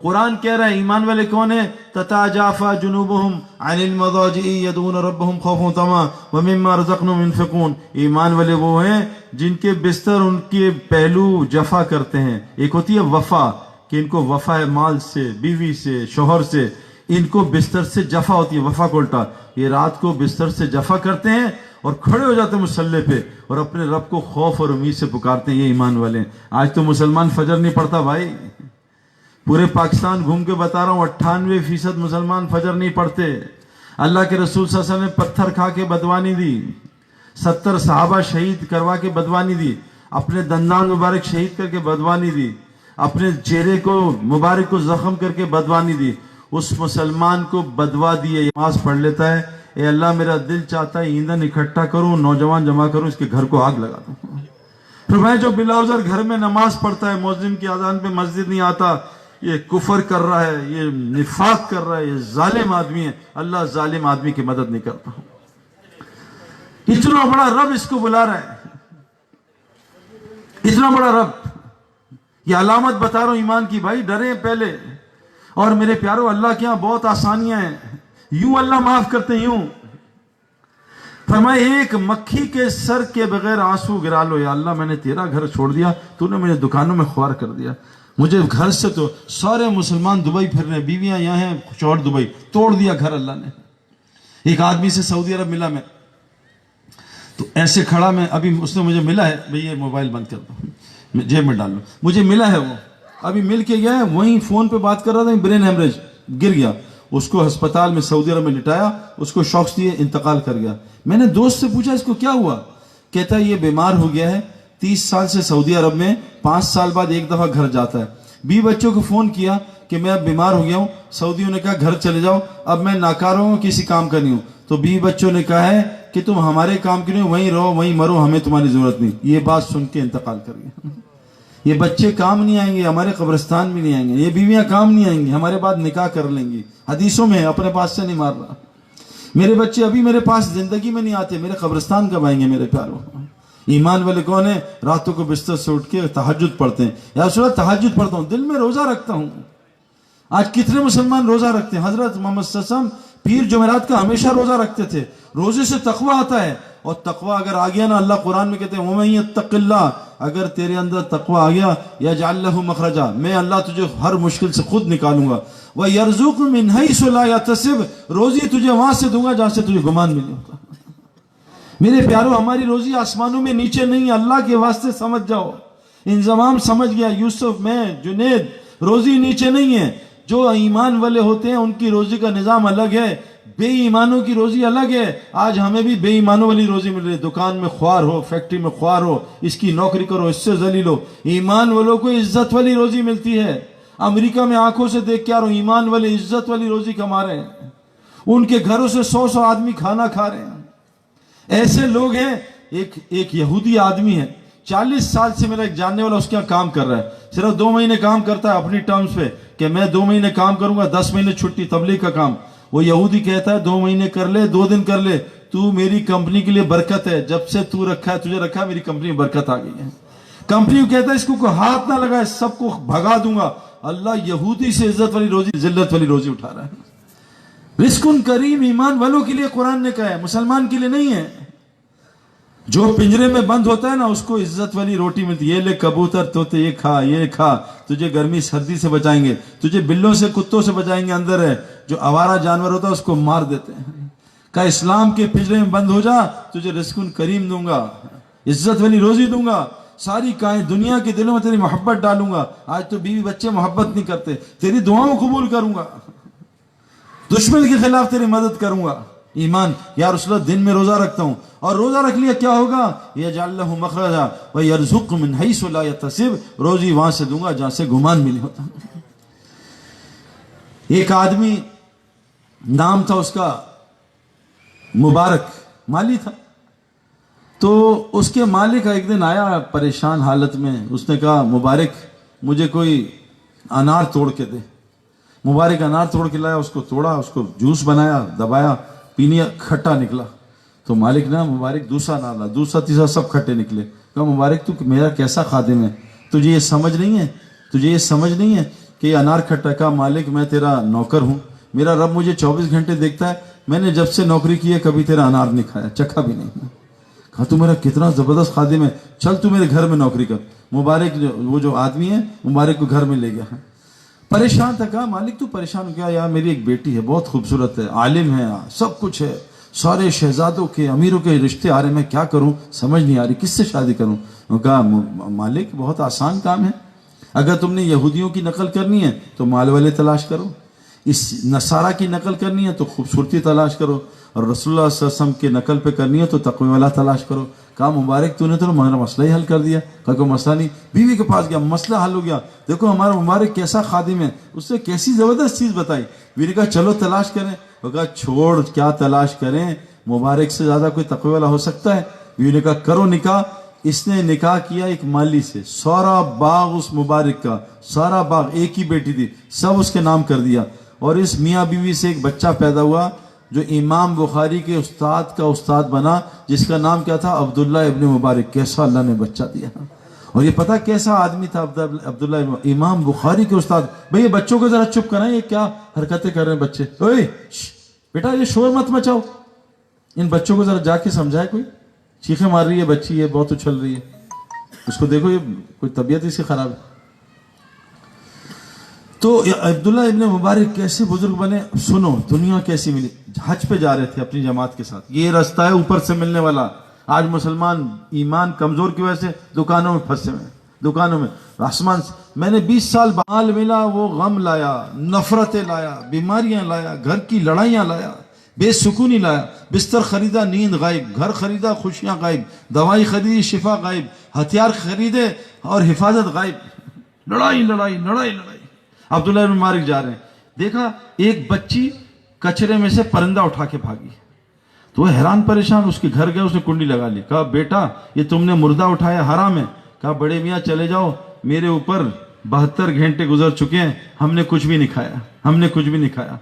قرآن کہہ رہا ہے ایمان والے کون ہیں؟ تتجافى جنوبهم عن المضاجع يدعون ربهم خوفا وطمعا ومما رزقناهم ينفقون. ایمان والے وہ ہیں جن کے بستر ان کے پہلو جفا کرتے ہیں. ایک ہوتی ہے وفا کہ ان کو وفا ہے مال سے، بیوی سے، شوہر سے، ان کو بستر سے جفا ہوتی ہے، وفا کو الٹا. یہ رات کو بستر سے جفا کرتے ہیں اور کھڑے ہو جاتے ہیں مصلی پہ اور اپنے رب کو خوف اور امید سے پکارتے ہیں. یہ ایمان والے ہیں. آج تو مسلمان فجر نہیں پڑھتا بھائی. پورے پاکستان گھوم کے بتا رہا ہوں 98% مسلمان فجر نہیں پڑھتے. اللہ کے رسول صلی اللہ علیہ وسلم نے پتھر کھا کے بدوانی دی، 70 صحابہ شہید کروا کے بدوانی دی، اپنے دندان مبارک شہید کر کے بدوانی دی، اپنے چہرے کو مبارک کو زخم کر کے بدوانی دی. اس مسلمان کو بدوا دی ہے، نماز پڑھ لیتا ہے، اے اللہ میرا دل چاہتا ہے ایندھن اکٹھا کروں، نوجوان جمع کروں، اس کے گھر کو آگ لگا دوں. پھر میں جو بلا عذر گھر میں نماز پڑھتا ہے، مؤذن کی اذان پہ مسجد نہیں آتا، یہ کفر کر رہا ہے، یہ نفاق کر رہا ہے، یہ ظالم آدمی ہے. اللہ ظالم آدمی کی مدد نہیں کرتا. اتنا بڑا رب اس کو بلا رہا ہے، اتنا بڑا رب. یہ علامت بتا رہا ہوں ایمان کی بھائی، ڈریں پہلے. اور میرے پیارو اللہ کے یہاں بہت آسانیاں ہیں، یوں اللہ معاف کرتے ہیں. یوں فرمائے ایک مکھی کے سر کے بغیر آنسو گرا لو. یا اللہ میں نے تیرا گھر چھوڑ دیا، تو نے مجھے دکانوں میں خوار کر دیا، مجھے گھر سے تو سارے مسلمان دبئی پھر رہے، بیویاں یہاں ہیں، شوہر دبئی، توڑ دیا گھر اللہ نے. ایک آدمی سے سعودی عرب ملا میں، تو ایسے کھڑا میں، ابھی اس نے مجھے ملا ہے، بھئی یہ موبائل بند کر دو، جیب میں ڈال لو. مجھے ملا ہے، وہ ابھی مل کے گیا ہے، وہیں فون پہ بات کر رہا تھا، برین ہیمریج گر گیا. اس کو ہسپتال میں سعودی عرب میں لٹایا، اس کو شوکس دیے، انتقال کر گیا. میں نے دوست سے پوچھا اس کو کیا ہوا؟ کہتا ہے یہ بیمار ہو گیا ہے، 30 سال سے سعودی عرب میں 5 سال بعد ایک دفعہ گھر جاتا ہے. 20 بچوں کو فون کیا کہ میں اب بیمار ہو گیا ہوں. سعودیوں نے کہا گھر چلے جاؤ، اب میں ناکارہ ہوں، کسی کام کا نہیں ہوں. تو 20 بچوں نے کہا ہے کہ تم ہمارے کام کے نہیں، وہیں رہو وہیں مرو، ہمیں تمہاری ضرورت نہیں. یہ بات سن کے انتقال کر گیا. یہ بچے کام نہیں آئیں گے، ہمارے قبرستان بھی نہیں آئیں گے. یہ بیویاں کام نہیں آئیں گی، ہمارے بعد نکاح کر لیں گی. حدیثوں میں اپنے پاس سے نہیں مار رہا. میرے بچے ابھی میرے پاس زندگی میں نہیں آتے، میرے قبرستان کب آئیں گے میرے پیاروں؟ ایمان والے کون ہیں؟ راتوں کو بستر سے اٹھ کے تہجد پڑھتے ہیں. یا رسول اللہ تہجد پڑھتا ہوں، دل میں روزہ رکھتا ہوں. آج کتنے مسلمان روزہ رکھتے ہیں؟ حضرت محمد صلی اللہ علیہ وسلم پیر جمعرات کا ہمیشہ روزہ رکھتے تھے. روزے سے تقوی آتا ہے، اور تقوی اگر آ گیا نا، اللہ قرآن میں کہتے ہیں وَمَن يَتَّقِ اللَّهَ، اگر تیرے اندر تقوی آ گیا، يَجْعَلْ لَهُ مَخْرَجًا، میں اللہ تجھے ہر مشکل سے خود نکالوں گا. وَيَرْزُقْهُ مِنْ حَيْثُ لَا يَحْتَسِبُ، روزی تجھے وہاں سے دوں گا جہاں سے تجھے گمان بھی نہیں ہوتا. میرے پیارو ہماری روزی آسمانوں میں نیچے نہیں، اللہ کے واسطے سمجھ جاؤ. انضمام سمجھ گیا یوسف، میں جنید، روزی نیچے نہیں ہے. جو ایمان والے ہوتے ہیں ان کی روزی کا نظام الگ ہے، بے ایمانوں کی روزی الگ ہے. آج ہمیں بھی بے ایمانوں والی روزی مل رہی ہے. دکان میں خوار ہو، فیکٹری میں خوار ہو، اس کی نوکری کرو، اس سے ذلیل ہو. ایمان والوں کو عزت والی روزی ملتی ہے. امریکہ میں آنکھوں سے دیکھ کے آ رہا ہوں، ایمان والے عزت والی روزی کما رہے ہیں. ان کے گھروں سے 100 آدمی کھانا کھا رہے ہیں. ایسے لوگ ہیں. ایک یہودی آدمی ہے، 40 سال سے میرا ایک جاننے والا اس کے یہاں کام کر رہا ہے. صرف 2 مہینے کام کرتا ہے اپنی ٹرمز پہ کہ میں 2 مہینے کام کروں گا، 10 مہینے چھٹی، تبلیغ کا کام. وہ یہودی کہتا ہے 2 مہینے کر لے، 2 دن کر لے، تو میری کمپنی کے لیے برکت ہے. جب سے تو رکھا ہے، تجھے رکھا ہے، میری کمپنی میں برکت آ گئی ہے. کمپنی کو کہتا ہے اس کو کوئی ہاتھ نہ لگائے، سب کو بھگا دوں گا. اللہ یہودی سے عزت والی روزی، ذلت والی روزی اٹھا رہا ہے. رزق کریم ایمان والوں کے لیے قرآن نے کہا ہے، مسلمان کے لیے نہیں ہے. جو پنجرے میں بند ہوتا ہے نا، اس کو عزت والی روٹی ملتی ہے. یہ لے کبوتر طوطے، یہ کھا، یہ کھا، تجھے گرمی سردی سے بچائیں گے، تجھے بلوں سے کتوں سے بچائیں گے. اندر ہے جو آوارہ جانور ہوتا ہے اس کو مار دیتے ہیں. کہا اسلام کے پنجرے میں بند ہو جا، تجھے رزق کریم دوں گا، عزت والی روزی دوں گا، ساری دنیا کے دلوں میں تیری محبت ڈالوں گا. آج تو بیوی بچے محبت نہیں کرتے، تیری دعاؤں قبول کروں گا، دشمن کے خلاف تیری مدد کروں گا. ایمان. یا رسول اللہ دن میں روزہ رکھتا ہوں، اور روزہ رکھ لیا کیا ہوگا؟ یجعل لہ مخرجا ویرزق من حیث لا یحتسب، روزی وہاں سے دوں گا جہاں سے گمان بھی نہیں ہوتا. ایک آدمی نام تھا اس کا مبارک، مالی تھا. تو اس کے مالک ایک دن آیا پریشان حالت میں. اس نے کہا مبارک مجھے کوئی انار توڑ کے دے. مبارک انار توڑ کے لایا، اس کو توڑا، اس کو جوس بنایا، دبایا، پینی، کھٹا نکلا. تو مالک نے مبارک دوسرا نہ لا، دوسرا تیسرا سب کھٹے نکلے. کہا مبارک تو میرا کیسا خادم ہے، تجھے یہ سمجھ نہیں ہے، تجھے یہ سمجھ نہیں ہے کہ یہ انار کھٹا. کہا مالک میں تیرا نوکر ہوں, میرا رب مجھے 24 گھنٹے دیکھتا ہے, میں نے جب سے نوکری کی ہے کبھی تیرا انار نہیں کھایا, چکھا بھی نہیں. کہا تو میرا کتنا زبردست خادم ہے, چل تو میرے گھر میں نوکری کر. مبارک وہ جو آدمی ہے مبارک کو گھر میں لے گیا. پریشان تھا. کہا مالک تو پریشان کیا؟ یار میری ایک بیٹی ہے, بہت خوبصورت ہے, عالم ہے, سب کچھ ہے, سارے شہزادوں کے امیروں کے رشتے آ رہے, میں کیا کروں سمجھ نہیں آ رہی, کس سے شادی کروں. کہا مالک بہت آسان کام ہے, اگر تم نے یہودیوں کی نقل کرنی ہے تو مال والے تلاش کرو, اس نصارہ کی نقل کرنی ہے تو خوبصورتی تلاش کرو, اور رسول اللہ صلی اللہ علیہ وسلم کی نقل پہ کرنی ہے تو تقوی والا تلاش کرو. کہا مبارک تو نے تو ہمارا مسئلہ ہی حل کر دیا. کہا کوئی مسئلہ نہیں. بیوی کے پاس گیا, مسئلہ حل ہو گیا. دیکھو ہمارا مبارک کیسا خادم ہے, اس نے کیسی زبردست چیز بتائی. بیوی نے کہا چلو تلاش کریں. وہ کہا چھوڑ, کیا تلاش کریں, مبارک سے زیادہ کوئی تقوی والا ہو سکتا ہے؟ بیوی نے کہا کرو نکاح. اس نے نکاح کیا ایک مالی سے, سارا باغ اس مبارک کا, سارا باغ, ایک ہی بیٹی تھی, سب اس کے نام کر دیا. اور اس میاں بیوی سے ایک بچہ پیدا ہوا جو امام بخاری کے استاد کا استاد بنا, جس کا نام کیا تھا؟ عبداللہ ابن مبارک. کیسا اللہ نے بچہ دیا. اور یہ پتہ کیسا آدمی تھا عبداللہ ابن, امام بخاری کے استاد. بھئی یہ بچوں کو ذرا چپ کرائیں, یہ کیا حرکتیں کر رہے ہیں بچے. اوئے بیٹا یہ شور مت مچاؤ, ان بچوں کو ذرا جا کے سمجھائے. کوئی چیخیں مار رہی ہے بچی, یہ بہت اچھل رہی ہے, اس کو دیکھو, یہ کوئی طبیعت اس کی خراب ہے. تو عبداللہ ابن مبارک کیسے بزرگ بنے سنو, دنیا کیسی ملی. حج پہ جا رہے تھے اپنی جماعت کے ساتھ, یہ راستہ ہے اوپر سے ملنے والا. آج مسلمان ایمان کمزور کی وجہ سے دکانوں میں پھنسے ہوئے, دکانوں میں آسمان سے. میں نے 20 سال مال ملا, وہ غم لایا, نفرتیں لایا, بیماریاں لایا, گھر کی لڑائیاں لایا, بے سکونی لایا. بستر خریدا نیند غائب, گھر خریدا خوشیاں غائب, دوائی خریدی شفا غائب, ہتھیار خریدے اور حفاظت غائب. لڑائی لڑائی لڑائی لڑائی. عبداللہ بن مبارک جا رہے ہیں, دیکھا ایک بچی کچرے میں سے پرندہ اٹھا کے بھاگی. تو وہ حیران پریشان, اس کے گھر گئے, اس نے کنڈی لگا لی. کہا بیٹا یہ تم نے مردہ اٹھایا, حرام ہے. کہا بڑے میاں چلے جاؤ, میرے اوپر 72 گھنٹے گزر چکے ہیں, ہم نے کچھ بھی نہیں کھایا, ہم نے کچھ بھی نہیں کھایا.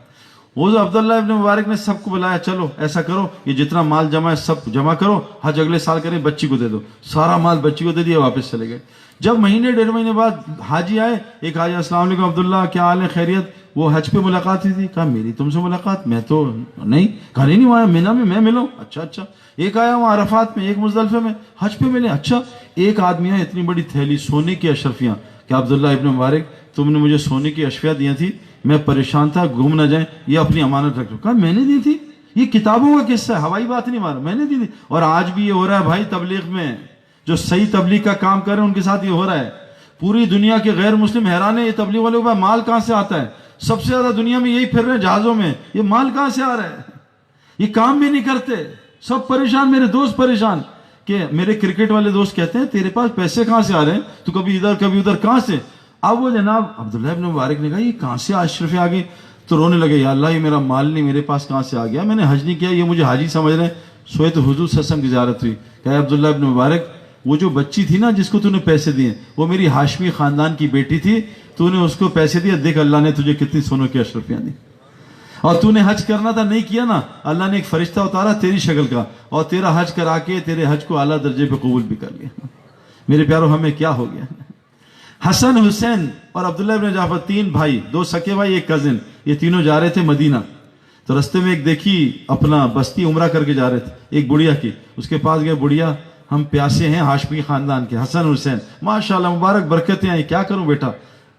وہ جو عبداللہ ابن مبارک نے سب کو بلایا, چلو ایسا کرو, یہ جتنا مال جمع ہے سب جمع کرو, حج اگلے سال کریں, بچی کو دے دو. سارا مال بچی کو دے دیا, واپس چلے گئے. جب مہینے 1.5 مہینے بعد حاجی آئے, ایک حاجی السلام علیکم عبداللہ کیا حال ہے, خیریت؟ وہ حج پہ ملاقات ہوئی تھی. کہا میری تم سے ملاقات, میں تو نہیں, گھر ہی نہیں آیا, مینا میں ملوں. اچھا اچھا. ایک آیا وہاں عرفات میں, ایک مزدلفہ میں, حج پہ ملے. اچھا. ایک آدمی ہے اتنی بڑی تھیلی سونے کی اشرفیاں. کہ عبداللہ ابن مبارک تم نے مجھے سونے کی اشرفیاں دی تھی, میں پریشان تھا, گم نہ جائیں, یہ اپنی امانت رکھ دو. کہا میں نے دی تھی, یہ کتابوں کا قصہ ہے, ہوائی بات نہیں مارا, میں نے دی تھی. اور آج بھی یہ ہو رہا ہے بھائی تبلیغ میں, جو صحیح تبلیغ کا کام کر رہے ہیں ان کے ساتھ یہ ہو رہا ہے. پوری دنیا کے غیر مسلم حیران ہے, یہ تبلیغ والے کے پاس مال کہاں سے آتا ہے. سب سے زیادہ دنیا میں یہی پھر رہے ہیں جہازوں میں, یہ مال کہاں سے آ رہا ہے. یہ کام بھی نہیں کرتے, سب پریشان, میرے دوست پریشان. کہ میرے کرکٹ والے دوست کہتے ہیں تیرے پاس پیسے کہاں سے آ رہے ہیں, تو کبھی ادھر کبھی ادھر, کہاں سے. اب وہ جناب عبداللہ ابن مبارک نے کہا یہ کہاں سے اشرفیاں آ گئی, تو رونے لگے, یا اللہ یہ میرا مال نہیں, میرے پاس کہاں سے آ گیا, میں نے حج نہیں کیا, یہ مجھے حاجی سمجھ رہے ہیں. سوئے تو حضور صلی اللہ علیہ وسلم کی زیارت ہوئی. کہا عبداللہ ابن مبارک وہ جو بچی تھی نا جس کو تو نے پیسے دیے, وہ میری ہاشمی خاندان کی بیٹی تھی, تو نے اس کو پیسے دیے, دیکھ اللہ نے تجھے کتنی سونوں کی اشرفیاں دی. اور تو نے حج کرنا تھا نہیں کیا نا, اللہ نے ایک فرشتہ اتارا تیری شکل کا, اور تیرا حج کرا کے تیرے حج کو اعلیٰ درجے پہ قبول بھی کر لیا. میرے پیاروں ہمیں کیا ہو گیا. حسن, حسین اور عبداللہ ابن جعفر, 3 بھائی, 2 سکے بھائی, ایک کزن, یہ تینوں جا رہے تھے مدینہ. تو رستے میں ایک دیکھی اپنا بستی عمرہ کر کے جا رہے تھے, ایک بڑھیا کی, اس کے پاس گئے, بڑھیا ہم پیاسے ہیں, ہاشمی خاندان کے, حسن حسین ماشاءاللہ مبارک برکتیں آئی, کیا کروں بیٹا,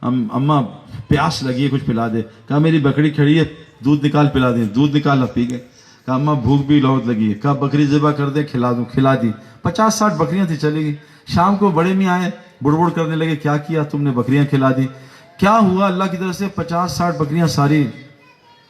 اماں پیاس لگی ہے کچھ پلا دے. کہا میری بکری کھڑی ہے, دودھ نکال پلا دیں, دودھ نکالا پی گئے. کہا اماں بھوک بھی بہت لگی ہے, کہا بکری ذبح کر دے کھلا دوں, کھلا دی. 50-60 بکریاں تھی, چلی گئی. شام کو بڑے میں آئے, بڑبڑ کرنے لگے, کیا کیا تم نے, بکریاں کھلا دی. کیا ہوا, اللہ کی طرف سے 50-60 بکریاں ساری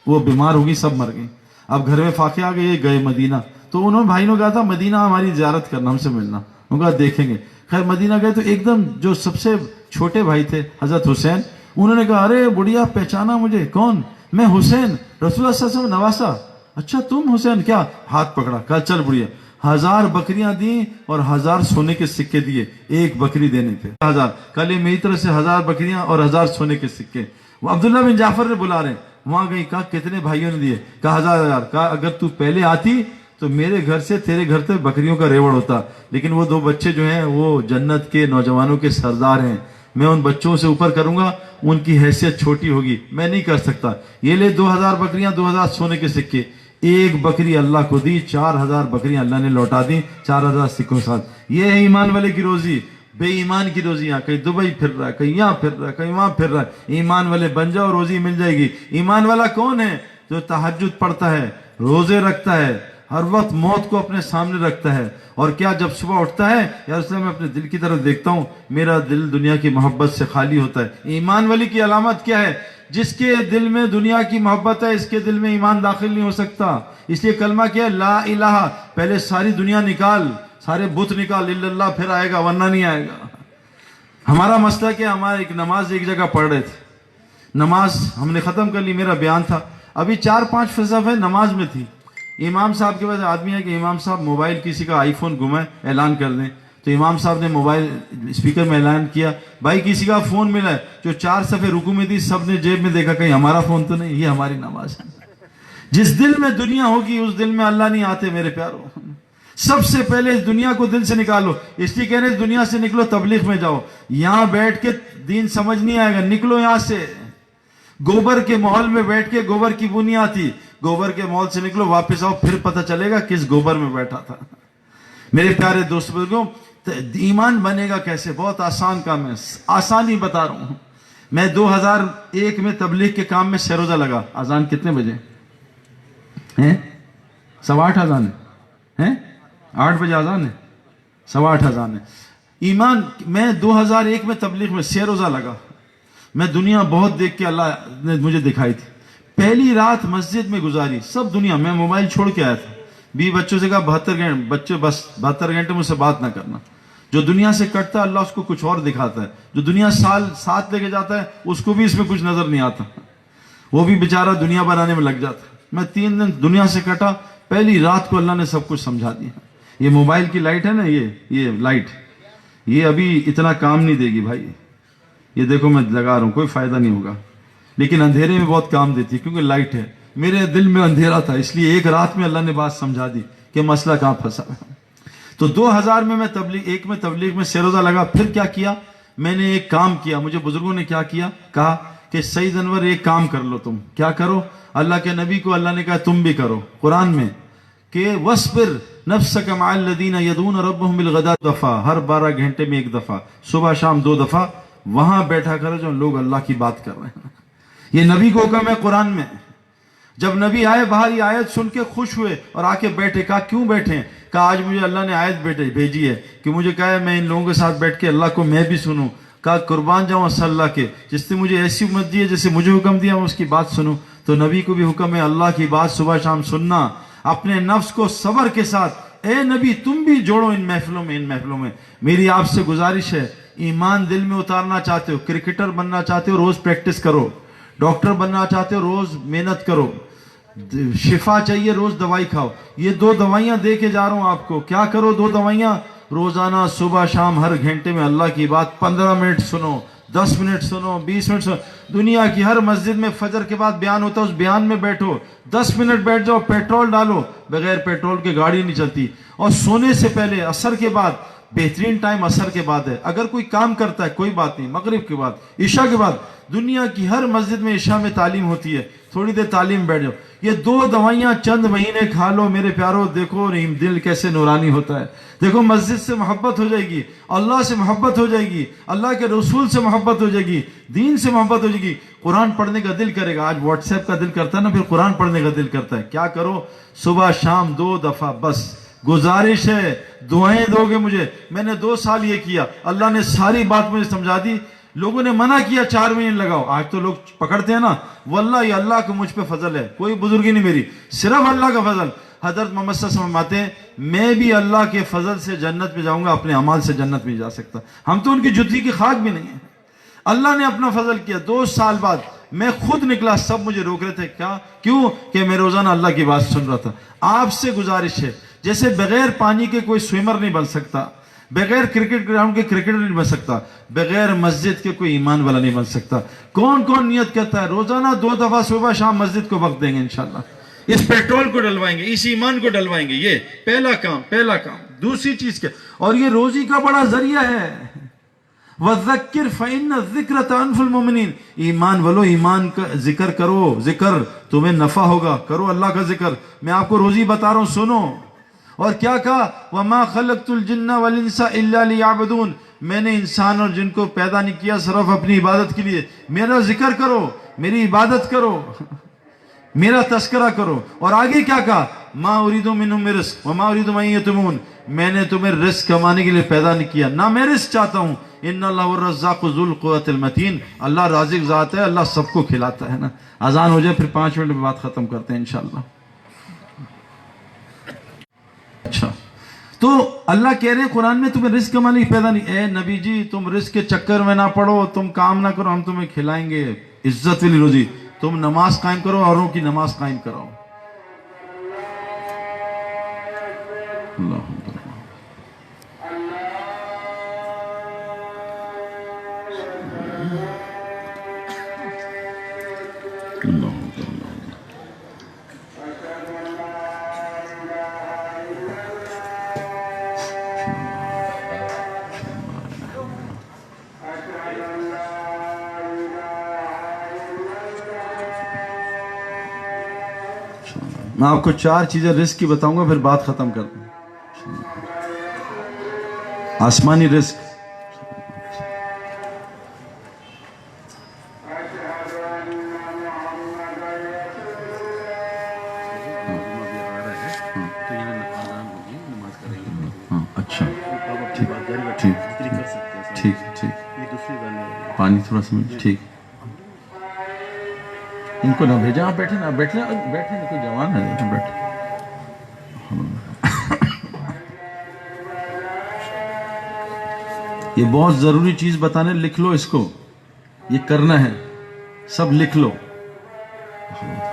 وہ بیمار ہوگی, سب مر گئی. اب گھر میں فاقے آ گئے, گئے مدینہ. تو انہوں نے بھائی نے کہا تھا مدینہ ہماری زیارت کرنا, ہم سے ملنا. انہوں نے کہا دیکھیں گے. خیر مدینہ گئے تو ایک دم جو سب سے چھوٹے بھائی تھے حضرت حسین, انہوں نے کہا ارے بڑھیا پہچانا مجھے, کون, میں حسین, رسول اللہ صلی اللہ علیہ وسلم نواسا. اچھا تم حسین, کیا, ہاتھ پکڑا. کہا چل بڑھیا. 1000 بکریاں دیں اور 1000 سونے کے سکے دیے ایک بکری دینے پہ. 1000, کل میری طرف سے 1000 بکریاں اور 1000 سونے کے سکے. وہ عبداللہ بن جعفر نے بلا رہے ہیں, وہاں گئی. کہا کتنے بھائیوں نے دیے؟ کہا 1000. کہا اگر تو پہلے آتی تو میرے گھر سے تیرے گھر تک بکریوں کا ریوڑ ہوتا, لیکن وہ 2 بچے جو ہیں وہ جنت کے نوجوانوں کے سردار ہیں, میں ان بچوں سے اوپر کروں گا, ان کی حیثیت چھوٹی ہوگی, میں نہیں کر سکتا. یہ لے 2000 بکریاں, 2000 سونے کے سکے, ایک بکری اللہ کو دی, 4000 بکریاں اللہ نے لوٹا دی 4000 سکوں کے ساتھ. یہ ہے ایمان والے کی روزی. بے ایمان کی روزی یہاں, کہیں دبئی پھر رہا ہے, کہیں یہاں پھر رہا ہے, کہیں وہاں پھر رہا ہے. ایمان والے بن جاؤ, روزی مل جائے گی. ایمان والا کون ہے؟ جو تہجد پڑھتا ہے, روزے رکھتا ہے, ہر وقت موت کو اپنے سامنے رکھتا ہے. اور کیا جب صبح اٹھتا ہے یا اس میں اپنے دل کی طرف دیکھتا ہوں, میرا دل دنیا کی محبت سے خالی ہوتا ہے. ایمان والی کی علامت کیا ہے؟ جس کے دل میں دنیا کی محبت ہے, اس کے دل میں ایمان داخل نہیں ہو سکتا. اس لیے کلمہ کیا ہے؟ لا الہ. پہلے ساری دنیا نکال, سارے بت نکال, الا اللہ, پھر آئے گا, ورنہ نہیں آئے گا. ہمارا مسئلہ کیا, ہمارا ایک نماز ایک جگہ پڑھ رہے تھے, نماز ہم نے ختم کر لی, میرا بیان تھا, ابھی 4-5 فصف ہے نماز میں تھی. امام صاحب کے پاس آدمی ہے کہ امام صاحب موبائل کسی کا آئی فون گما ہے, اعلان کر دیں. تو امام صاحب نے موبائل اسپیکر میں اعلان کیا, بھائی کسی کا فون ملا ہے. جو 4 صفحے رکوع میں تھی, سب نے جیب میں دیکھا, کہیں ہمارا فون تو نہیں. یہ ہماری نماز ہے. جس دل میں دنیا ہوگی اس دل میں اللہ نہیں آتے میرے پیاروں. سب سے پہلے اس دنیا کو دل سے نکالو. اس لیے کہہ رہے دنیا سے نکلو, تبلیغ میں جاؤ. یہاں بیٹھ کے دین سمجھ نہیں آئے گا, نکلو یہاں سے. گوبر کے محل میں بیٹھ کے گوبر کی بو نہیں آتی. گوبر کے محل سے نکلو, واپس آؤ, پھر پتہ چلے گا کس گوبر میں بیٹھا تھا. میرے پیارے دوست بزرگوں, ایمان بنے گا کیسے؟ بہت آسان کام ہے, آسانی بتا رہا ہوں. میں 2001 میں تبلیغ کے کام میں سہ روزہ لگا. اذان کتنے بجے ہیں؟ 8:15 اذان ہے, 8 بجے اذان ہے, 8:15 اذان ہے. ایمان, میں 2001 میں تبلیغ میں سہ روزہ لگا. میں دنیا بہت دیکھ کے اللہ نے مجھے دکھائی تھی. پہلی رات مسجد میں گزاری, سب دنیا. میں موبائل چھوڑ کے آیا تھا. 20 بچوں سے کہا 72 گھنٹے, بچے بس 72 گھنٹے مجھ سے بات نہ کرنا. جو دنیا سے کٹتا ہے اللہ اس کو کچھ اور دکھاتا ہے. جو دنیا سال ساتھ لے کے جاتا ہے اس کو بھی اس میں کچھ نظر نہیں آتا, وہ بھی بیچارہ دنیا بنانے میں لگ جاتا. میں 3 دن دنیا سے کٹا, پہلی رات کو اللہ نے سب کچھ سمجھا دیا. یہ موبائل کی لائٹ ہے نا, یہ لائٹ, یہ ابھی اتنا کام نہیں دے گی بھائی. یہ دیکھو میں لگا رہا ہوں, کوئی فائدہ نہیں ہوگا, لیکن اندھیرے میں بہت کام دیتی ہے کیونکہ لائٹ ہے. میرے دل میں اندھیرا تھا, اس لیے ایک رات میں اللہ نے بات سمجھا دی کہ مسئلہ کہاں پھنسا ہے. تو 2000 میں تبلیغ میں سہ روزہ لگا. پھر کیا کیا میں نے؟ ایک کام کیا. مجھے بزرگوں نے کیا کیا, کہا کہ سعید انور ایک کام کر لو. تم کیا کرو؟ اللہ کے نبی کو اللہ نے کہا تم بھی کرو قرآن میں کہ وَاصْبِرْ نَفْسَكَ مَعَ الَّذِينَ يَدْعُونَ رَبَّهُمْ بِالْغَدَاةِ دفعہ, ہر 12 گھنٹے میں ایک دفعہ, صبح شام 2 دفعہ وہاں بیٹھا کرو جو لوگ اللہ کی بات کر رہے ہیں. یہ نبی کو حکم ہے قرآن میں. جب نبی آئے باہر یہ آیت سن کے خوش ہوئے اور آ کے بیٹھے. کہا کیوں بیٹھے؟ کہا آج مجھے اللہ نے آیت بھیجی ہے کہ مجھے کہا ہے میں ان لوگوں کے ساتھ بیٹھ کے اللہ کو میں بھی سنوں. کہا قربان جاؤں صلی اللہ کے, جس نے مجھے ایسی امت دی ہے جیسے مجھے حکم دیا میں اس کی بات سنوں. تو نبی کو بھی حکم ہے اللہ کی بات صبح شام سننا. اپنے نفس کو صبر کے ساتھ, اے نبی تم بھی جوڑو ان محفلوں میں. میری آپ سے گزارش ہے, ایمان دل میں اتارنا چاہتے ہو, کرکٹر بننا چاہتے ہو, روز پریکٹس کرو. ڈاکٹر بننا چاہتے ہو, روز محنت کرو. شفا چاہیے, روز دوائی کھاؤ. یہ 2 دوائیاں دے کے جا رہا ہوں آپ کو. کیا کرو 2 دوائیاں؟ روزانہ صبح شام ہر گھنٹے میں اللہ کی بات 15 منٹ سنو, 10 منٹ سنو, 20 منٹ سنو. دنیا کی ہر مسجد میں فجر کے بعد بیان ہوتا ہے, اس بیان میں بیٹھو, 10 منٹ بیٹھ جاؤ. پیٹرول ڈالو, بغیر پیٹرول کے گاڑی نہیں چلتی. اور سونے سے پہلے عصر کے بعد, بہترین ٹائم عصر کے بعد ہے. اگر کوئی کام کرتا ہے کوئی بات نہیں, مغرب کے بعد, عشاء کے بعد. دنیا کی ہر مسجد میں عشاء میں تعلیم ہوتی ہے, تھوڑی دیر تعلیم بیٹھ جاؤ. یہ 2 دوائیاں چند مہینے کھا لو میرے پیارو, دیکھو دل کیسے نورانی ہوتا ہے. دیکھو مسجد سے محبت ہو جائے گی, اللہ سے محبت ہو جائے گی, اللہ کے رسول سے محبت ہو جائے گی, دین سے محبت ہو جائے گی. قرآن پڑھنے کا دل کرے گا. آج واٹس ایپ کا دل کرتا ہے نا, پھر قرآن پڑھنے کا دل کرتا ہے. کیا کرو؟ صبح شام 2 دفعہ بس. گزارش ہے دعائیں دو گے مجھے. میں نے 2 سال یہ کیا, اللہ نے ساری بات مجھے سمجھا دی. لوگوں نے منع کیا 4 مہینے لگاؤ, آج تو لوگ پکڑتے ہیں نا. واللہ یہ اللہ کا مجھ پہ فضل ہے, کوئی بزرگی نہیں میری, صرف اللہ کا فضل. حضرت محمد صلی اللہ علیہ وسلم فرماتے ہیں میں بھی اللہ کے فضل سے جنت میں جاؤں گا, اپنے اعمال سے جنت میں جا سکتا. ہم تو ان کی جوتی کی خاک بھی نہیں ہیں. اللہ نے اپنا فضل کیا. 2 سال بعد میں خود نکلا, سب مجھے روک رہے تھے. کیوں کہ میں روزانہ اللہ کی بات سن رہا تھا. آپ سے گزارش ہے, جیسے بغیر پانی کے کوئی سوئمر نہیں بن سکتا, بغیر کرکٹ گراؤنڈ کے کرکٹر نہیں بن سکتا, بغیر مسجد کے کوئی ایمان والا نہیں بن سکتا. کون کون نیت کرتا ہے روزانہ 2 دفعہ صبح شام مسجد کو وقت دیں گے انشاءاللہ, اس پیٹرول کو ڈلوائیں گے, اس ایمان کو ڈلوائیں گے. یہ پہلا کام. دوسری چیز کیا؟ اور یہ روزی کا بڑا ذریعہ ہے. وذکر فإن الذکر تنفع المؤمنین، ایمان والو ایمان کا ذکر کرو، ذکر تمہیں نفع ہوگا، کرو اللہ کا ذکر۔ میں آپ کو روزی بتا رہا ہوں، سنو۔ اور کیا کہا؟ وما خلقت الجن والانس الا لیعبدون، میں نے انسان اور جن کو پیدا نہیں کیا صرف اپنی عبادت کے لیے۔ میرا ذکر کرو، میری عبادت کرو، میرا تذکرہ کرو۔ اور آگے کیا کہا؟ ما اريد منهم من رزق وما اريد ان يطعمون، میں نے تمہیں رزق کمانے کے لیے پیدا نہیں کیا، نہ میں رزق چاہتا ہوں۔ ان اللہ الرزاق ذو القوۃ المتین، اللہ رازق ذات ہے، اللہ سب کو کھلاتا ہے نا۔ اذان ہو جائے پھر 5 منٹ میں بات ختم کرتے ہیں انشاءاللہ۔ اچھا، تو اللہ کہہ رہے ہیں قرآن میں تمہیں رزق کمانے کی پیدا نہیں۔ اے نبی جی تم رزق کے چکر میں نہ پڑو، تم کام نہ کرو، ہم تمہیں کھلائیں گے عزت والی روزی۔ تم نماز قائم کرو، اوروں کی نماز قائم کراؤ۔ اللہ میں آپ کو 4 چیزیں رزق کی بتاؤں گا، پھر بات ختم کرتا ہوں۔ آسمانی رزق، اچھا ٹھیک ٹھیک، پانی تھوڑا سا ٹھیک، ان کو نہ بھیجا، آپ بیٹھے نا، بیٹھے بیٹھے کوئی جوان ہے، بیٹھے۔ یہ بہت ضروری چیز بتانے، لکھ لو اس کو، یہ کرنا ہے، سب لکھ لو۔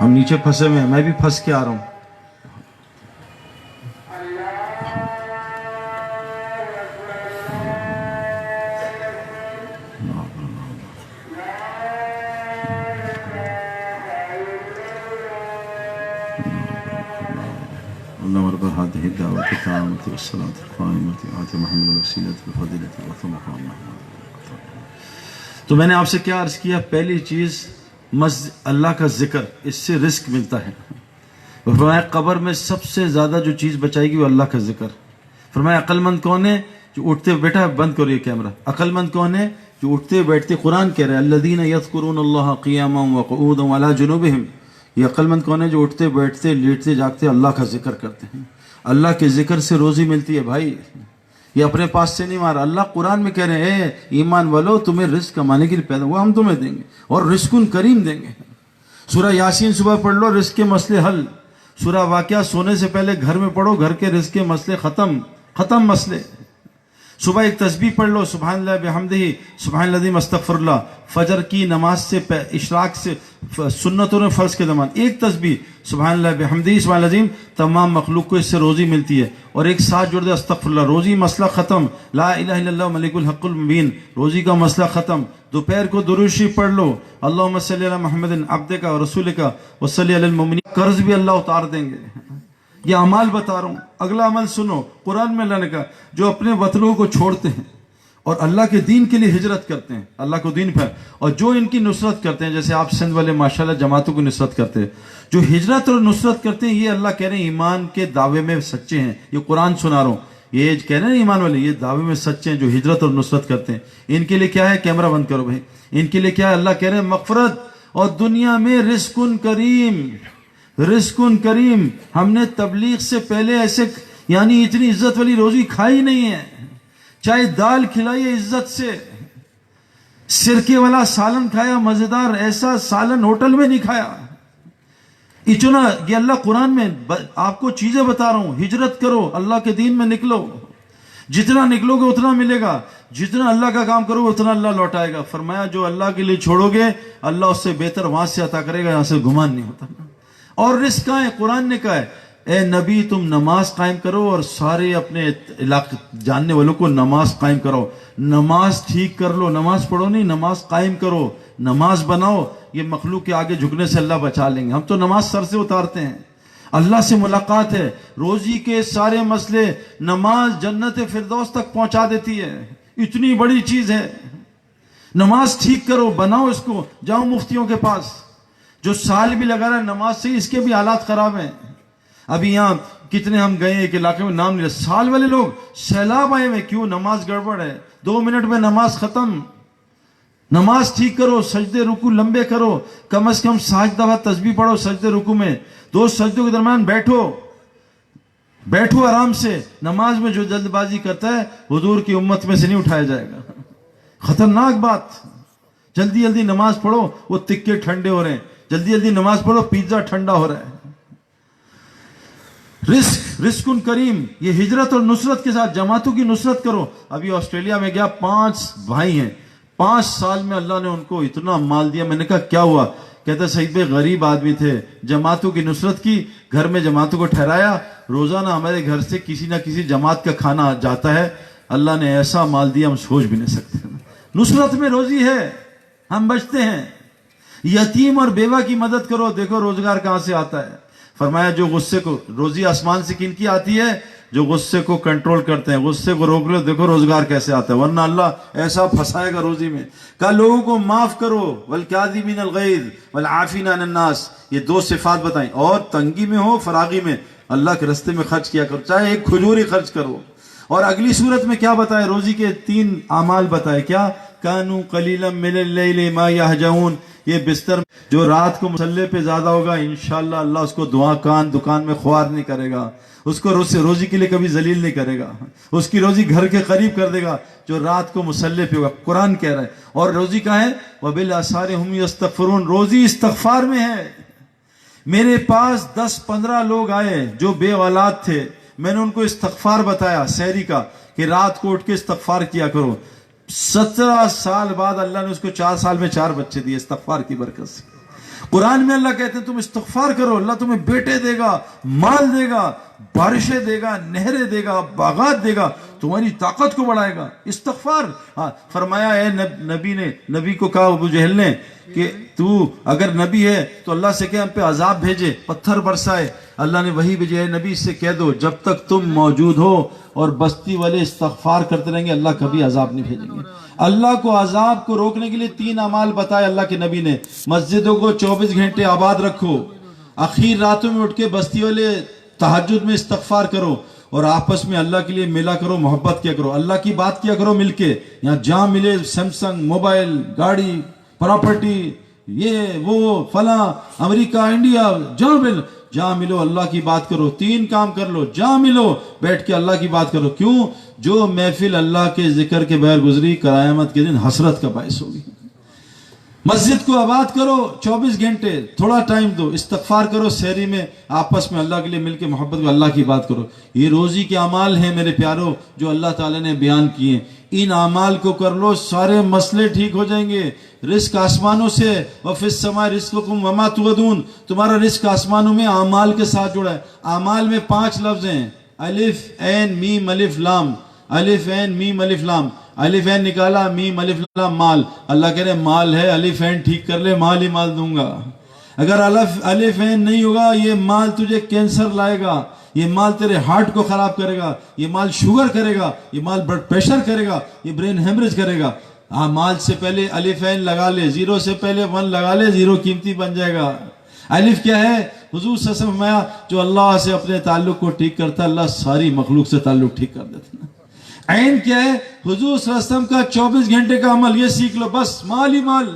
ہم نیچے پھنسے ہوئے ہیں، میں بھی پھنس کے آ رہا ہوں۔ اللهم رب هذه الدعوة التامة والصلاة القائمة آت محمد الوسيلة والفضيلة والمقام محمود۔ تو میں نے آپ سے کیا عرض کیا؟ پہلی چیز اللہ کا ذکر، اس سے رزق ملتا ہے۔ فرمایا قبر میں سب سے زیادہ جو چیز بچائے گی وہ اللہ کا ذکر۔ فرمایا عقل مند کون ہے؟ جو اٹھتے بیٹھا، بند کرو یہ کیمرہ، عقل مند کون ہے؟ جو اٹھتے بیٹھتے، قرآن کہہ رہے ہیں الذین یذکرون اللہ قیاما وقعودا وعلی جنوبہم، یہ عقل مند کون ہے؟ جو اٹھتے بیٹھتے لیٹتے جاگتے اللہ کا ذکر کرتے ہیں۔ اللہ کے ذکر سے روزی ملتی ہے بھائی، یہ اپنے پاس سے نہیں مارا۔ اللہ قرآن میں کہہ رہے ہیں اے ایمان والو تمہیں رزق کمانے کے لیے پیدا ہوا، ہم تمہیں دیں گے، اور رزق کریم دیں گے۔ سورہ یاسین صبح پڑھ لو، رزق کے مسئلے حل۔ سورہ واقعہ سونے سے پہلے گھر میں پڑھو، گھر کے رزق کے مسئلے ختم مسئلے۔ صبح ایک تسبیح پڑھ لو، سبحان اللہ بحمدہ، سبحان العظیم استغفر اللہ۔ فجر کی نماز سے اشراق سے سنتوں نے فرض کے زمان ایک تسبیح سبحان اللہ بحمدہ سبحان العظیم، تمام مخلوق کو اس سے روزی ملتی ہے۔ اور ایک ساتھ جوڑ دے استغفر اللہ، روزی مسئلہ ختم۔ لا الہ الا اللہ ملک الحق المبین، روزی کا مسئلہ ختم۔ دوپہر کو درود شریف پڑھ لو، اللہم صلی علی محمد عبدک و رسولک وصلی علی المؤمنین، قرض بھی اللہ اتار دیں گے۔ یہ اعمال بتا رہا ہوں، اگلا عمل سنو۔ قرآن میں اللہ نے کہا جو اپنے وطنوں کو چھوڑتے ہیں اور اللہ کے دین کے لیے ہجرت کرتے ہیں، اللہ کو دین پر، اور جو ان کی نصرت کرتے ہیں، جیسے آپ سندھ والے ماشاءاللہ جماعتوں کو نصرت کرتے ہیں، جو ہجرت اور نصرت کرتے ہیں، یہ اللہ کہہ رہے ہیں ایمان کے دعوے میں سچے ہیں۔ یہ قرآن سنا رہا ہوں، یہ کہہ رہے ہیں ایمان والے یہ دعوے میں سچے ہیں جو ہجرت اور نصرت کرتے ہیں۔ ان کے لیے کیا ہے؟ کیمرہ بند کرو بھائی، ان کے لیے کیا ہے؟ اللہ کہہ رہے ہیں مغفرت اور دنیا میں رزق کریم، رزق کریم۔ ہم نے تبلیغ سے پہلے ایسے یعنی اتنی عزت والی روزی کھائی نہیں ہے، چاہے دال کھلائیے عزت سے، سرکے والا سالن کھایا مزیدار، ایسا سالن ہوٹل میں نہیں کھایا۔ اتنا یہ اللہ قرآن میں آپ کو چیزیں بتا رہا ہوں، ہجرت کرو، اللہ کے دین میں نکلو، جتنا نکلو گے اتنا ملے گا، جتنا اللہ کا کام کرو گے اتنا اللہ لوٹائے گا۔ فرمایا جو اللہ کے لیے چھوڑو گے اللہ اس سے بہتر وہاں سے عطا کرے گا، یہاں سے گمان نہیں ہوتا۔ اور رزق کہاں ہے؟ قرآن نے کہا ہے اے نبی تم نماز قائم کرو اور سارے اپنے علاقے جاننے والوں کو نماز قائم کرو، نماز ٹھیک کر لو، نماز پڑھو نہیں، نماز قائم کرو، نماز بناؤ۔ یہ مخلوق کے آگے جھکنے سے اللہ بچا لیں گے۔ ہم تو نماز سر سے اتارتے ہیں، اللہ سے ملاقات ہے، روزی کے سارے مسئلے، نماز جنت فردوس تک پہنچا دیتی ہے، اتنی بڑی چیز ہے۔ نماز ٹھیک کرو, بناؤ اس کو. جاؤ مفتیوں کے پاس, جو سال بھی لگا رہا ہے نماز سے, اس کے بھی حالات خراب ہیں. ابھی یہاں کتنے ہم گئے ایک علاقے میں, نام نہیں, سال والے لوگ سیلاب آئے ہوئے. کیوں؟ نماز گڑبڑ ہے. 2 منٹ میں نماز ختم. نماز ٹھیک کرو, سجدے رکوع لمبے کرو, کم از کم 7 دفعہ تسبیح پڑھو سجدے رکوع میں. 2 سجدوں کے درمیان بیٹھو آرام سے. نماز میں جو جلد بازی کرتا ہے حضور کی امت میں سے نہیں اٹھایا جائے گا. خطرناک بات. جلدی جلدی نماز پڑھو, وہ تکے ٹھنڈے ہو رہے ہیں. جلدی جلدی نماز پڑھو, پیزا ٹھنڈا ہو رہا ہے. رزق کریم. یہ ہجرت اور نصرت کے ساتھ جماعتوں کی نصرت کرو. ابھی آسٹریلیا میں گیا, 5 بھائی ہیں, 5 سال میں اللہ نے ان کو اتنا مال دیا. میں نے کہا کیا ہوا؟ کہتا سعید بھائی غریب آدمی تھے, جماعتوں کی نصرت کی, گھر میں جماعتوں کو ٹھہرایا, روزانہ ہمارے گھر سے کسی نہ کسی جماعت کا کھانا جاتا ہے. اللہ نے ایسا مال دیا ہم سوچ بھی نہیں سکتے. نصرت میں روزی ہے, ہم بچتے ہیں. یتیم اور بیوہ کی مدد کرو. دیکھو روزگار کہاں سے آتا ہے. فرمایا جو غصے کو, روزی آسمان سے کن کی آتی ہے؟ جو غصے کو کنٹرول کرتے ہیں. غصے کو روک لو, دیکھو روزگار کیسے آتا ہے, ورنہ اللہ ایسا پھنسائے گا روزی میں. کہا لوگوں کو معاف کرو, والکاظمین الغیظ والعافین عن الناس. یہ 2 صفات بتائیں. اور تنگی میں ہو, فراغی میں, اللہ کے رستے میں خرچ کیا کرو, چاہے ایک کھجور ہی خرچ کرو. اور اگلی صورت میں کیا بتائے؟ روزی کے 3 اعمال بتائے. کیا؟ کانوا قلیلا من اللیل ما یہجعون. یہ بستر جو رات کو مصلے پہ زیادہ ہوگا, انشاءاللہ اللہ اس کو دکان میں خوار نہیں کرے گا, اس کو روزی کے لیے کبھی ذلیل نہیں کرے گا, اس کی روزی گھر کے قریب کر دے گا جو رات کو مصلے پہ ہوگا. قرآن کہہ رہا ہے. اور روزی کہاں ہے؟ وبالاسحار هم یستغفرون. روزی استغفار میں ہے. میرے پاس 10-15 لوگ آئے جو بے اولاد تھے, میں نے ان کو استغفار بتایا سحری کا, کہ رات کو اٹھ کے استغفار کیا کرو. 17 سال بعد اللہ نے اس کو 4 سال میں 4 بچے دیے استغفار کی برکت سے. قرآن میں اللہ کہتے ہیں تم استغفار کرو, اللہ تمہیں بیٹے دے گا, مال دے گا, بارشیں دے گا, نہریں دے گا, باغات دے گا, تمہاری طاقت کو بڑھائے گا. استغفار. ہاں فرمایا اے نبی کو کہا ابو جہل نے کہ تو اگر نبی ہے تو اللہ سے کہ ہم پہ عذاب بھیجے, پتھر برسائے. اللہ نے وہی بھیجے, اے نبی سے کہہ دو جب تک تم موجود ہو اور بستی والے استغفار کرتے رہیں گے اللہ کبھی عذاب نہیں بھیجیں گے. اللہ کو عذاب کو روکنے کے لیے 3 اعمال بتائے اللہ کے نبی نے. مسجدوں کو 24 گھنٹے آباد رکھو, اخیر راتوں میں اٹھ کے بستی والے تہجد میں استغفار کرو, اور آپس میں اللہ کے لیے ملا کرو, محبت کیا کرو, اللہ کی بات کیا کرو مل کے. یہاں جہاں ملے سیمسنگ, موبائل, گاڑی, پراپرٹی, یہ وہ فلاں, امریکہ, انڈیا, جہاں ملو اللہ کی بات کرو. 3 کام کر لو, جہاں ملو بیٹھ کے اللہ کی بات کرو. کیوں؟ جو محفل اللہ کے ذکر کے بغیر گزری قیامت کے دن حسرت کا باعث ہوگی. مسجد کو آباد کرو, 24 گھنٹے, تھوڑا ٹائم دو, استغفار کرو سحری میں, آپس میں اللہ کے لیے مل کے محبت کو اللہ کی بات کرو. یہ روزی کے اعمال ہیں میرے پیارو جو اللہ تعالیٰ نے بیان کیے. ان اعمال کو کر لو, سارے مسئلے ٹھیک ہو جائیں گے. رزق آسمانوں سے, وفی السماء رزقکم وما توعدون. تمہارا رزق آسمانوں میں اعمال کے ساتھ جڑا ہے. اعمال میں 5 لفظ ہیں, الف عین میم الف لام, الف عین میم الف لام. الف عین نکالا, میم الف لام مال. اللہ کہہ رہے مال ہے, الف عین ٹھیک کر لے, مال ہی مال دوں گا. اگر الف عین نہیں ہوگا یہ مال تجھے کینسر لائے گا, یہ مال تیرے ہارٹ کو خراب کرے گا, یہ مال شوگر کرے گا, یہ مال بلڈ پریشر کرے گا, یہ برین ہیمریج کرے گا. مال سے پہلے الف عین لگا لے, 0 سے پہلے 1 لگا لے, 0 قیمتی بن جائے گا. الف کیا ہے؟ حضور صلی اللہ علیہ وسلم فرمایا جو اللہ سے اپنے تعلق کو ٹھیک کرتا ہے اللہ ساری مخلوق سے تعلق ٹھیک کر دیتا ہے. عین کیا ہے؟ حضور صلی اللہ علیہ وسلم کا 24 گھنٹے کا عمل, یہ سیکھ لو بس, مال ہی مال.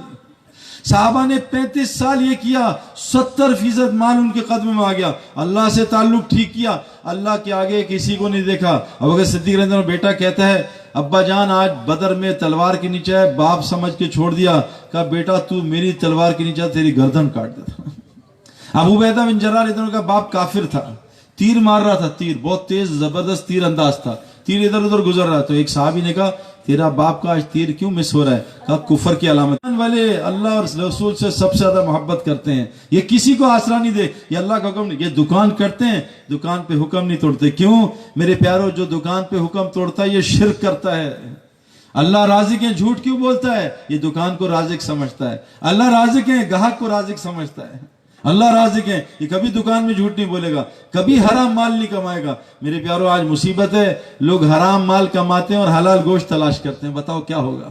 صحابہ نے 35 سال یہ کیا, 70% مال ان کے قدم میں آ گیا. اللہ سے تعلق ٹھیک کیا, اللہ کے آگے کسی کو نہیں دیکھا. اب اگر صدیق رضی اللہ عنہ بیٹا کہتا ہے ابا جان آج بدر میں تلوار کے نیچے ہے, باپ سمجھ کے چھوڑ دیا, کہا بیٹا تو میری تلوار کے نیچے تیری گردن کاٹ دیتا. ابو عبیدہ بن جراح رضی اللہ عنہ کا باپ کافر تھا, تیر مار رہا تھا, تیر بہت تیز زبردست تیر انداز تھا, تیر ادھر ادھر گزر رہا. تو ایک صحابی نے کہا تیرا باپ کا آج تیر کیوں مس ہو رہا ہے؟ کہا کفر کی علامت. والے اللہ اور رسول سے سب سے زیادہ محبت کرتے ہیں, یہ کسی کو آسرا نہیں دے, یہ اللہ کا حکم نہیں. یہ دکان کرتے ہیں, دکان پہ حکم نہیں توڑتے. کیوں میرے پیارو؟ جو دکان پہ حکم توڑتا ہے یہ شرک کرتا ہے. اللہ رازق ہے, جھوٹ کیوں بولتا ہے؟ یہ دکان کو رازق سمجھتا ہے. اللہ رازق ہے, گاہک کو رازق سمجھتا ہے. اللہ رازق ہے, یہ کبھی دکان میں جھوٹ نہیں بولے گا, کبھی حرام مال نہیں کمائے گا. میرے پیارو آج مصیبت ہے, لوگ حرام مال کماتے ہیں اور حلال گوشت تلاش کرتے ہیں. بتاؤ کیا ہوگا؟